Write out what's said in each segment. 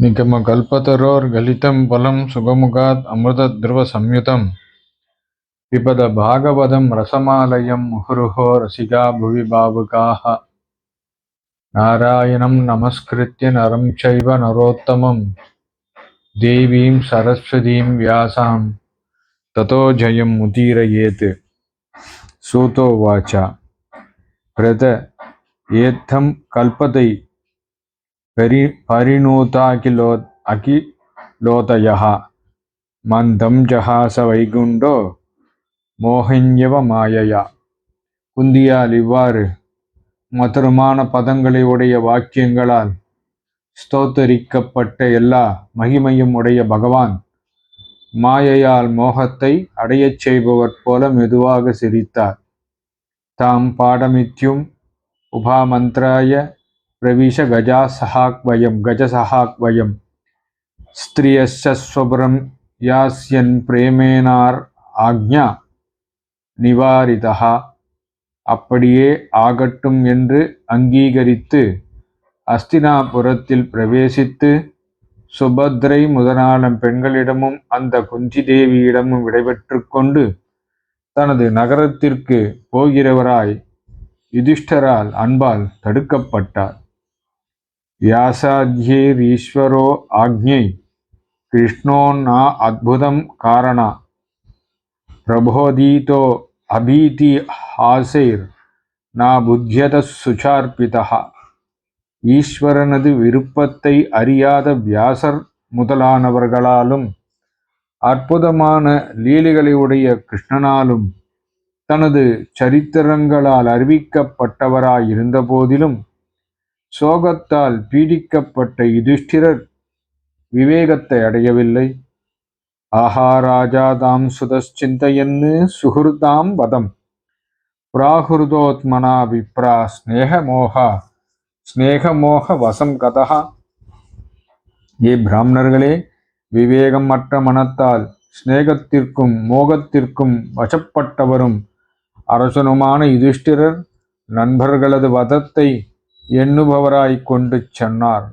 निगमकल्पतरोर्गलितं फलं सुगमुखात् अमृतद्रवसंयुतं पिबद भागवतं रसमालयं मुहुर्मुहुः रसिका भुवि भावुकाः। नारायणं नमस्कृत्य नरं चैव नरोत्तमं देवीं सरस्वतीं व्यासां ततो जयं मुदीरयेत्। सूतो वाच प्रत एत्थं कल्पते परिणूताकिलोदयः मन्दं जहास வைகுண்டோ மோகின்யவ மாயையா. குந்தியால் இவ்வாறு மதுரமான பதங்களை உடைய வாக்கியங்களால் ஸ்தோத்தரிக்கப்பட்ட எல்லா மகிமையும் உடைய பகவான் மாயையால் மோகத்தை அடையச் செய்பவர் போல மெதுவாக சிரித்தார். தாம் பாடமித்யும் உபாமந்திராய பிரவிஷ கஜசஹாக்வயம் ஸ்திரியஸ்வபுரம் யாஸ்யன் பிரேமேனார் ஆக்ஞா நிவாரிதா. அப்படியே ஆகட்டும் என்று அங்கீகரித்து அஸ்தினாபுரத்தில் பிரவேசித்து சுபத்ரை முதலான பெண்களிடமும் அந்த குந்தி தேவியிடமும் விடைபெற்று கொண்டு தனது நகரத்திற்கு போகிறவராய் யுதிஷ்டரால் அன்பால் தடுக்கப்பட்டார். வியாசாத்யேரீஸ்வரோ ஆக்ஞை கிருஷ்ணோ நா அத்புதம் காரணா பிரபோதீதோ அபீதி ஹாசைர் நா புத்தியத சுச்சார்பிதா. ஈஸ்வரனது விருப்பத்தை அறியாத வியாசர் முதலானவர்களாலும் அற்புதமான லீலைகளை உடைய கிருஷ்ணனாலும் தனது சரித்திரங்களால் அறிவிக்கப்பட்டவராயிருந்த போதிலும் சோகத்தால் பீடிக்கப்பட்ட யுதிஷ்டிரர் விவேகத்தை அடையவில்லை. ஆஹாராஜா தாம் சுதச்சிந்தையன்னு சுஹுர்தாம் வதம் பிராஹுர்தோத்மனா விப்ரா ஸ்நேகமோக வசம் கதா. ஏ பிராமணர்களே, விவேகம் அற்ற மனத்தால் ஸ்நேகத்திற்கும் மோகத்திற்கும் வசப்பட்டவரும் அரசனுமான யுதிஷ்டிரர் நண்பர்களது வதத்தை எண்ணுபவராய் கொண்டு சொன்னார்.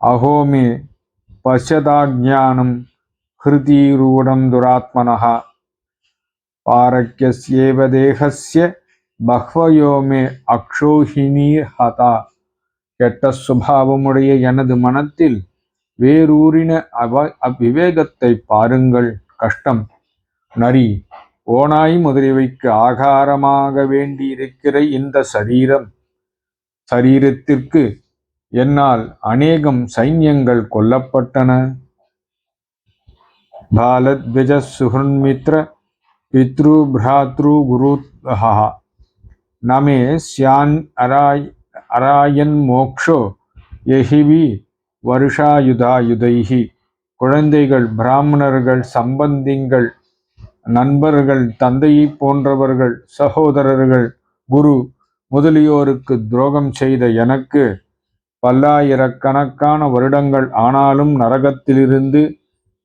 அஹோமே பஷ்யதாஜ்ஞானம் ஹிருதீரூடம் துராத்மனः பாரக்யஸ்யேவ தேகஸ்ய பஹ்வயோமே அக்ஷோஹினீர் ஹதா. கெட்ட சுபாவமுடைய எனது மனத்தில் வேரூரின அவ்விவேகத்தை பாருங்கள். கஷ்டம். நரி, ஓனாய் முதலியவைக்கு ஆகாரமாக வேண்டியிருக்கிற இந்த சரீரத்திற்கு என்னால் அநேகம் சைன்யங்கள் கொல்லப்பட்டன. பாலத்விஜ சுஹ்ருன்மித்ர பித்ரு பிராத்ரு குருஹா நமே ஸ்யான் அராயன் மோக்ஷோ எஹிவி வருஷாயுதாயுதைஹி. குழந்தைகள், பிராமணர்கள், சம்பந்திகள், நண்பர்கள், தந்தையை போன்றவர்கள், சகோதரர்கள், குரு முதலியோருக்கு துரோகம் செய்த எனக்கு பல்லாயிரக்கணக்கான வருடங்கள் ஆனாலும் நரகத்திலிருந்து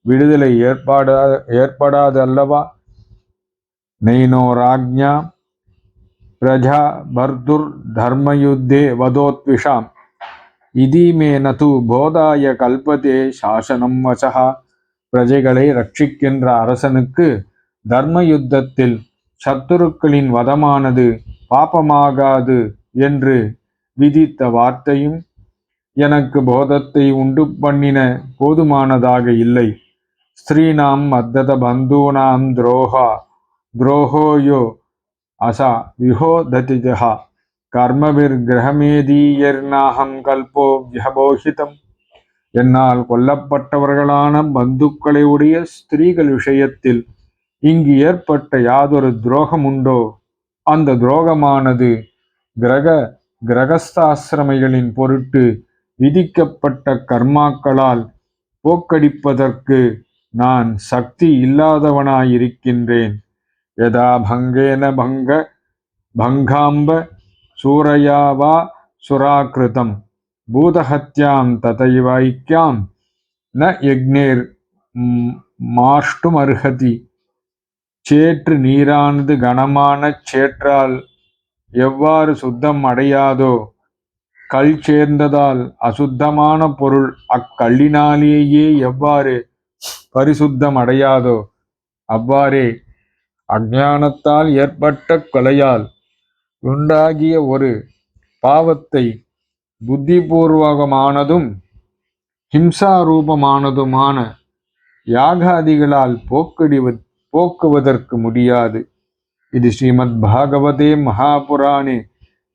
விடுதலை ஏற்படாது அல்லவா? நைனோ ராஜ்ஞா பிரஜா பர்துர் தர்மயுத்தே வதோத்விஷாம் இதீமே நது போதாய கல்பதே சாசனம் வசஹா. பிரஜைகளை ரட்சிக்கின்ற அரசனுக்கு தர்ம யுத்தத்தில் சத்துருக்களின் வதமானது பாபமாகாது என்று விதித்த வார்த்தையும் எனக்கு போதத்தை உண்டு பண்ணின போதுமானதாக இல்லை. ஸ்ரீநாம் மத்தத பந்தூனாம் துரோகோயோ அசா விஹோததிஜஹா கர்மவிர் கிரகமேதீயர்நாகம் கல்போ வியபோஹிதம். என்னால் கொல்லப்பட்டவர்களான பந்துக்களை உடைய ஸ்திரீகள் விஷயத்தில் இங்கு ஏற்பட்ட யாதொரு துரோகம் உண்டோ? அந்த துரோகமானது கிரகஸ்தாசிரமைகளின் பொருட்டு விதிக்கப்பட்ட கர்மாக்களால் போக்கடிப்பதற்கு நான் சக்தி இல்லாதவனாயிருக்கின்றேன். யதா பங்கேன பங்காம்ப சூரயாவா சுராக்கிருதம் பூதஹத்யாம் ததைவைக்யாம் ந யக்னேர் மாஷ்டுமர்ஹதி. சேற்று நீரானது கனமான சேற்றால் எவ்வாறு சுத்தம் அடையாதோ கல் சேர்ந்ததால் அசுத்தமான பொருள் அக்கல்லினாலேயே எவ்வாறு பரிசுத்தம் அடையாதோ அவ்வாறே அஞ்ஞானத்தால் ஏற்பட்ட கொலையால் உண்டாகிய ஒரு பாவத்தை புத்திபூர்வகமானதும் ஹிம்சாரூபமானதுமான யாகாதிகளால் போக்குவதற்கு முடியாது. இது ஸ்ரீமத் பாகவதே மகாபுராணே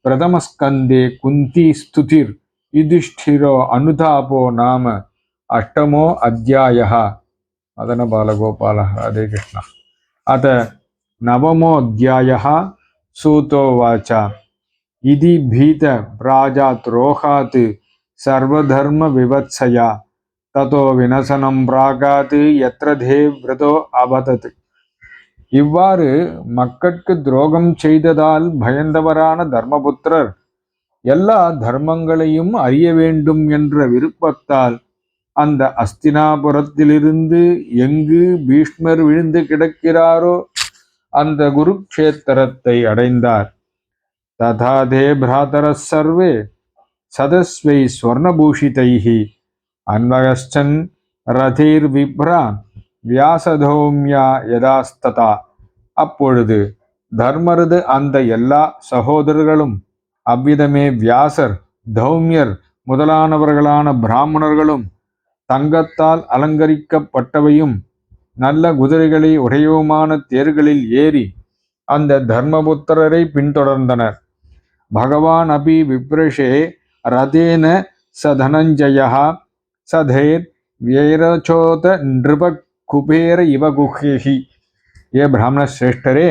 பிரதமஸ்கந்தே குந்தி ஸ்துதிர் யுதிஷ்டிரோ அனுதாபோ நாம அஷ்டமோ அத்தியாயः. மதன பாலகோபாலः. ராதே கிருஷ்ணா. அத நவமோऽध्यायः. सूतोवाच इति भीत प्राजात् रोहात् सर्वधर्म विवत्सया ततो विनशनं प्रागात् यत्र தேவ்ரதோ அபதத். இவ்வாறு மக்கட்கு துரோகம் செய்ததால் பயந்தவரான தர்மபுத்திரர் எல்லா தர்மங்களையும் அறிய வேண்டும் என்ற விருப்பத்தால் அந்த அஸ்தினாபுரத்திலிருந்து எங்கு பீஷ்மர் விழுந்து கிடக்கிறாரோ அந்த குருக்ஷேத்திரத்தை அடைந்தார். ததா தே பிராதரः சர்வே சதஸ்வை ஸ்வர்ணபூஷிதைः அன்வகச்சன் ரதீர் விப்ரா வியாசதௌம்யா யதாஸ்ததா. அப்பொழுது தர்மரது அந்த எல்லா சகோதரர்களும் அவ்விதமே வியாசர், தௌம்யர் முதலானவர்களான பிராமணர்களும் தங்கத்தால் அலங்கரிக்கப்பட்டவையும் நல்ல குதிரைகளை உடையவுமான தேர்களில் ஏறி அந்த தர்மபுத்திரரை பின்தொடர்ந்தனர். பகவான் அபி விப்ரஷே ரதேன ச தனஞ்சயः சதேர் வியரச்சோத நிருப குபேர இவ குஹேஹி. ஏ பிராமண சிரேஷ்டரே,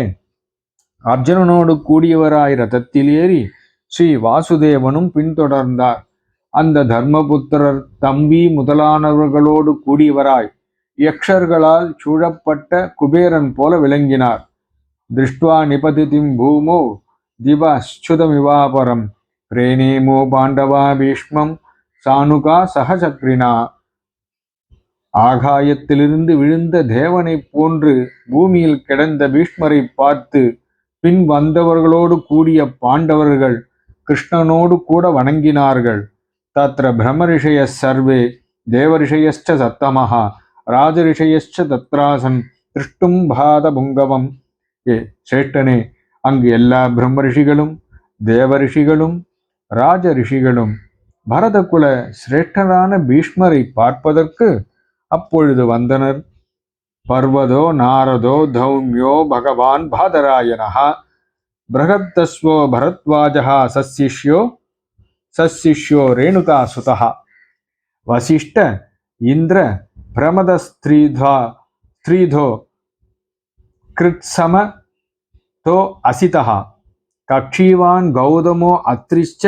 அர்ஜுனனோடு கூடியவராய் ரதத்தில் ஏறி ஸ்ரீ வாசுதேவனும் பின்தொடர்ந்தார். அந்த தர்மபுத்திரர் தம்பி முதலானவர்களோடு கூடியவராய் யக்ஷர்களால் சூழப்பட்ட குபேரன் போல விளங்கினார். திருஷ்டுவா நிபதிதிம் பூமோ திவாச்சுதமிவாபரம் பிரேணேமோ பாண்டவா பீஷ்மம் சானுகா சகசக்ரினா. ஆகாயத்திலிருந்து விழுந்த தேவனைப் போன்று பூமியில் கிடந்த பீஷ்மரை பார்த்து பின் வந்தவர்களோடு கூடிய பாண்டவர்கள் கிருஷ்ணனோடு கூட வணங்கினார்கள். தத்ர பிரம்மரிஷய சர்வே தேவரிஷயஸ்ச சத்தமஹ ராஜரிஷயஸ்ச தத்ராசன் திருஷ்டும் பாத புங்கவம். ஏ சேஷ்டனே, அங்கு எல்லா பிரம்ம ரிஷிகளும் தேவரிஷிகளும் ராஜ ரிஷிகளும் பரதகுல சிரேஷ்டரான பீஷ்மரை பார்ப்பதற்கு அப்பொழுது வந்தனர். பர்வதோ நாரதோ தௌம்யோ பகவான் பாதராயணः பிரகத்தஸ்வோ பரத்வாஜः சசிஷ்யோ ரேணுகாசுதः வசிஷ்ட இந்திர பிரமதஸ்திரீதோ கிருத்சம தோ அசிதः கக்ஷீவான் கௌதமோ அத்ரிச்ச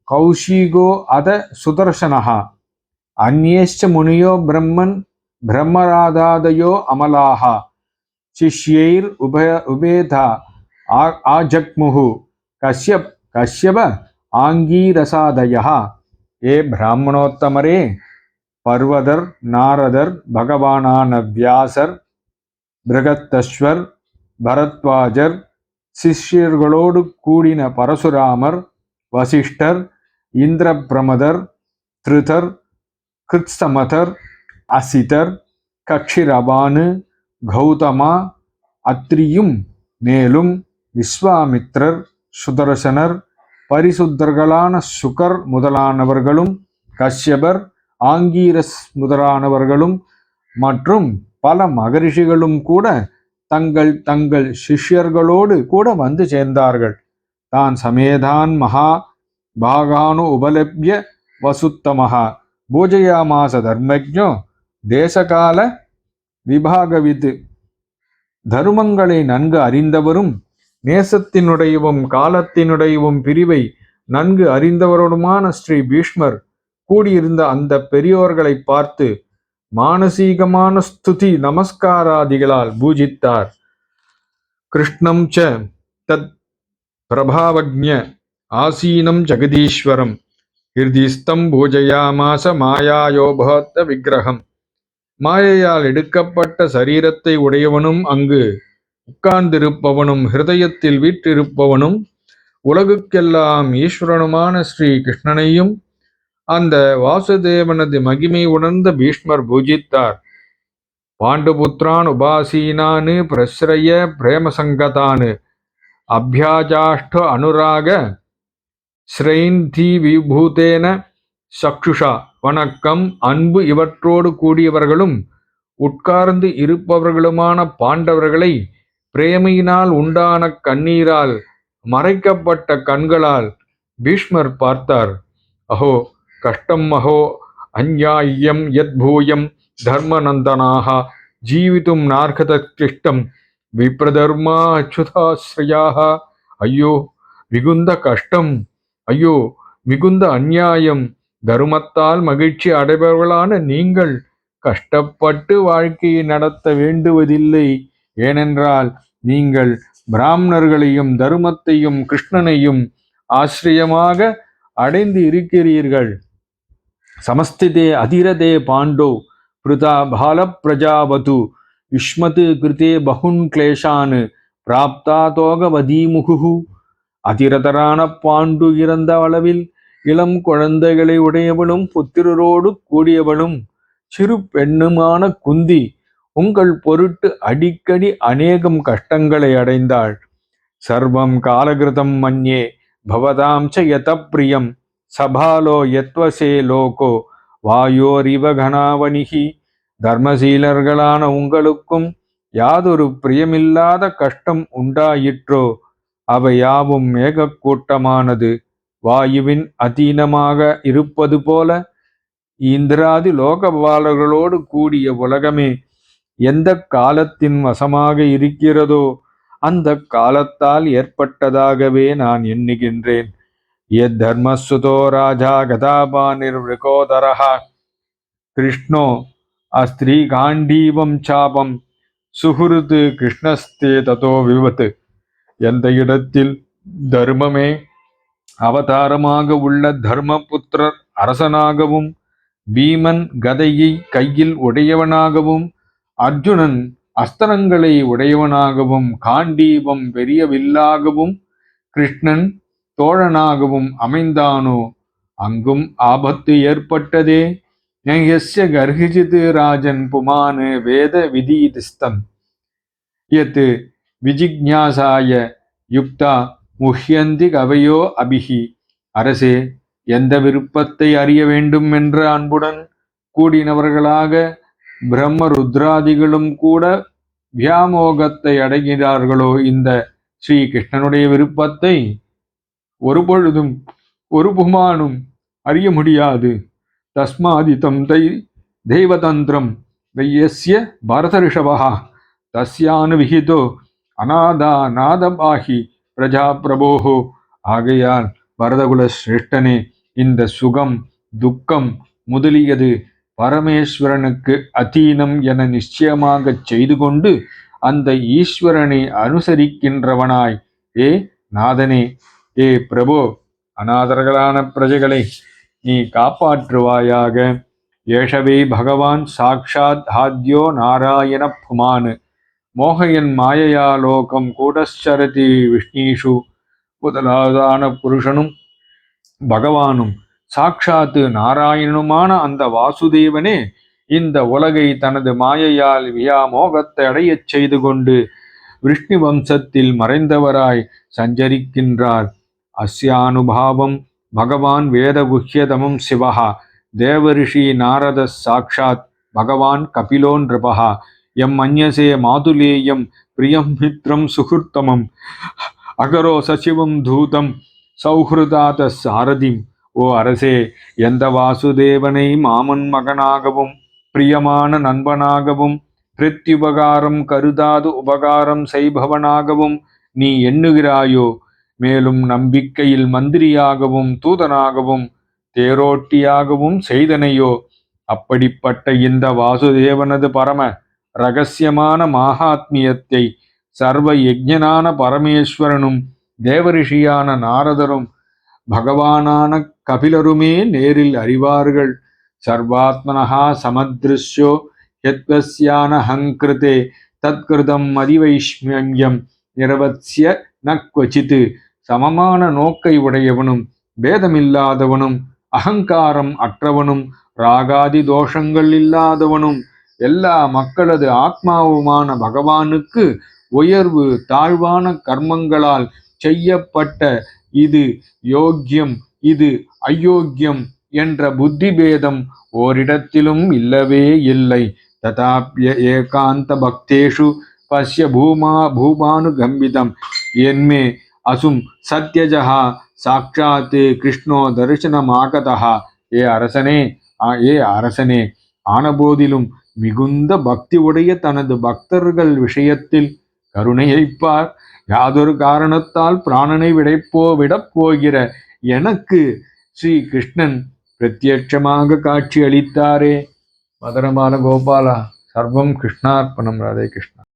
கௌஷிகோ அத சுதர்சனः அந்யேஷ்ச முனியோ பிரம்மராதாதயோ அமலாः சிஷ்யைர் உபேதா ஆஜக்முஹு கஷ்யப ஆங்கீரசாதயः. ஏ பிராமணோத்தமரே, பர்வதர், நாரதர், பகவானான வியாசர், பிரகத்தஸ்வர், பரத்வாஜர், சிஷ்யர்களோடு கூடின பரசுராமர், வசிஷ்டர், இந்திரபிரமதர், திருதர், கிருத்சமதர், அசிதர், கக்ஷிரபானு, கௌதமா, அத்ரியும் மேலும் விஸ்வாமித்ரர், சுதர்சனர், பரிசுத்தர்களான சுகர் முதலானவர்களும் கஷ்யபர், ஆங்கீரஸ் முதலானவர்களும் மற்றும் பல மகரிஷிகளும் கூட தங்கள் தங்கள் சிஷ்யர்களோடு கூட வந்து சேர்ந்தார்கள். தான் சமேதான் மகா பாகானு உபலப்ய வசுத்தமஹா பூஜயாமாச தர்மஜ்ஞோ தேசகால விபாகவித். தருமங்களை நன்கு அறிந்தவரும் நேசத்தினுடையவும் காலத்தினுடையவும் பிரிவை நன்கு அறிந்தவருமான ஸ்ரீ பீஷ்மர் கூடியிருந்த அந்த பெரியோர்களை பார்த்து மானசீகமான ஸ்துதி நமஸ்காராதிகளால் பூஜித்தார். கிருஷ்ணம் ச தத் பிரபாவஜ்ஞ ஆசீனம் ஜெகதீஸ்வரம் ஹிருதிஸ்தம் பூஜயாமாச மாயாயோபத்த விக்கிரகம். மாயையால் எடுக்கப்பட்ட சரீரத்தை உடையவனும் அங்கு உட்கார்ந்திருப்பவனும் ஹிருதயத்தில் வீற்றிருப்பவனும் உலகுக்கெல்லாம் ஈஸ்வரனுமான ஸ்ரீ கிருஷ்ணனையும் அந்த வாசுதேவனது மகிமை உணர்ந்த பீஷ்மர் பூஜித்தார். பாண்டுபுத்திரான் உபாசீனான் பிரஸ்ரய பிரேமசங்கதான் அபியாஜாஷ்ட அனுராக ஸ்ரைந்தி விபூதேன சக்ஷுஷா. வணக்கம், அன்பு இவற்றோடு கூடியவர்களும் உட்கார்ந்து இருப்பவர்களுமான பாண்டவர்களை பிரேமையினால் உண்டான கண்ணீரால் மறைக்கப்பட்ட கண்களால் பீஷ்மர் பார்த்தார். அஹோ கஷ்டம் அஹோ அந்யாயம் யத் பூயம் தர்மநந்தனாக ஜீவித்தும் நார்கத கிருஷ்டம் விப்ரதர்மா அச்சுதாஸ்ரயாக. ஐயோ மிகுந்த கஷ்டம், ஐயோ மிகுந்த அந்நியாயம். தர்மத்தால் மகிழ்ச்சி அடைபவர்களான நீங்கள் கஷ்டப்பட்டு வாழ்க்கையை நடத்த வேண்டுவதில்லை. ஏனென்றால் நீங்கள் பிராமணர்களையும் தர்மத்தையும் கிருஷ்ணனையும் ஆசிரியமாக அடைந்து இருக்கிறீர்கள். சமஸ்திதே அதிரதே பாண்டோ பிருதா பால பிரஜாவது யுஷ்மத் கிருதே பகுன் கிளேஷான் பிராப்தா தோகவதீமுகு. அதிரதரான பாண்டு இறந்த அளவில் இளம் குழந்தைகளை உடையவளும் புத்திரரோடு கூடியவளும் சிறு பெண்ணுமான குந்தி உங்கள் பொருட்டு அடிக்கடி அநேகம் கஷ்டங்களை அடைந்தாள். சர்வம் காலகிருதம் மன்யே பவதாம் ச யத பிரியம் சபாலோ யத்வசே லோகோ வாயோரிவ கணாவனிகி. தர்மசீலர்களான உங்களுக்கும் யாதொரு பிரியமில்லாத கஷ்டம் உண்டாயிற்றோ அவை யாவும் மேகக்கூட்டமானது வாயுவின் அதீனமாக இருப்பது போல இந்திராதி லோகபாலர்களோடு கூடிய உலகமே எந்த காலத்தின் வசமாக இருக்கிறதோ அந்த காலத்தால் ஏற்பட்டதாகவே நான் எண்ணுகின்றேன். எத் தர்மசுதோ ராஜா கதாபானிர்விகோதரஹா கிருஷ்ணோ அஸ்திரீ காண்டீவம் சாபம் சுஹுருது கிருஷ்ணஸ்தே ததோ விவத். எந்த இடத்தில் தர்மமே அவதாரமாக உள்ள தர்மபுத்திரர் அரசனாகவும் பீமன் கதையை கையில் உடையவனாகவும் அர்ஜுனன் அஸ்திரங்களை உடையவனாகவும் காண்டீபம் பெரிய வில்லாகவும் கிருஷ்ணன் தோழனாகவும் அமைந்தானோ அங்கும் ஆபத்து ஏற்பட்டதே. யஸ்ய கர்ஹிஜித் ராஜன் புமான் வேத விதீதிஸ்தம் யத் விஜிக்ஞாசாய யுக்தா முஹ்யந்தி கவையோ அபிஹி. அரசே, எந்த விருப்பத்தை அறிய வேண்டும் என்ற அன்புடன் கூடினவர்களாக பிரம்ம ருத்ராதிகளும் கூட வியாமோகத்தை அடைகிறார்களோ இந்த ஸ்ரீ கிருஷ்ணனுடைய விருப்பத்தை ஒரு பொழுதும் ஒரு புமானும் அறிய முடியாது. தஸ்மாதிதம் தெய்வதந்திரம் வையஸ்ய பரத ரிஷபா தஸ்யானுவிஹிதோ அநாதா நாதபாகி பிரஜா பிரபோஹோ. ஆகையால் பரதகுல சிரேஷ்டனே, இந்த சுகம் துக்கம் முதலியது பரமேஸ்வரனுக்கு அதீனம் என நிச்சயமாகச் செய்து கொண்டு அந்த ஈஸ்வரனை அனுசரிக்கின்றவனாய், ஏ நாதனே, ஏ பிரபோ, அநாதர்களான பிரஜைகளை நீ காப்பாற்றுவாயாக. ஏஷவே பகவான் சாக்ஷாத் ஆத்யோ நாராயண புமான் மோகையன் மாயையா லோகம் கூடச்சரதி விஷ்ணீஷு. முதலாவதான புருஷனும் பகவானும் சாக்ஷாத்து நாராயணனுமான அந்த வாசுதேவனே இந்த உலகை தனது மாயையால் வியாமோகத்தை அடையச் செய்து கொண்டு விஷ்ணு வம்சத்தில் மறைந்தவராய் சஞ்சரிக்கின்றார். அஸ்யானுபாவம் பகவான் வேதகுஹ்யதமம் சிவஹா தேவரிஷி நாரத சாக்ஷாத் பகவான் கபிலோ நிருபஹா. எம் மன்யசே மாதுலேயம் பிரியம் மித்ரம் சுகிருத்தமம் அகரோ சசிவம் தூதம் சௌஹிருதாத சாரதிம். ஓ அரசே, எந்த வாசுதேவனை மாமன் மகனாகவும் பிரியமான நண்பனாகவும் பிரத்யுபகாரம் கருதாது உபகாரம் செய்பவனாகவும் நீ எண்ணுகிறாயோ, மேலும் நம்பிக்கையில் மந்திரியாகவும் தூதனாகவும் தேரோட்டியாகவும் செய்தனையோ, அப்படிப்பட்ட இந்த வாசுதேவனது பரம இரகசியமான மகாத்மியத்தை சர்வ யஜ்ஞனான பரமேஸ்வரனும் தேவரிஷியான நாரதரும் பகவானான கபிலருமே நேரில் அறிவார்கள். சர்வாத்மனஹா சமத்ருஷ்யோ யத்வஸ்யான ஹங்கிருதே தத்கிருதம் அதிவைஷ்மியம் நிரவத்ய ந க்வசித் சமமான நோக்கை உடையவனும் பேதமில்லாதவனும் அகங்காரம் அற்றவனும் ராகாதி தோஷங்கள் இல்லாதவனும் எல்லா மக்களது ஆத்மாவுமான பகவானுக்கு உயர்வு தாழ்வான கர்மங்களால் செய்யப்பட்ட இது யோக்கியம் இது அயோக்கியம் என்ற புத்தி பேதம் ஓரிடத்திலும் இல்லவே இல்லை. ததாப்ய ஏகாந்த பக்தேஷு பஸ்ய பூமானுகம்பிதம் என்மே அசும் சத்யஜஹா சாட்சாத் கிருஷ்ணோ தரிசனமாகதா. ஏ அரசனே ஆனபோதிலும் மிகுந்த பக்தி உடைய தனது பக்தர்கள் விஷயத்தில் கருணையைப்பார். யாதொரு காரணத்தால் பிராணனை விடப் போகிற எனக்கு ஸ்ரீ கிருஷ்ணன் பிரத்யட்சமாக காட்சி அளித்தாரே. மதனபால கோபாலா சர்வம் கிருஷ்ணார்ப்பணம். ராதே கிருஷ்ண.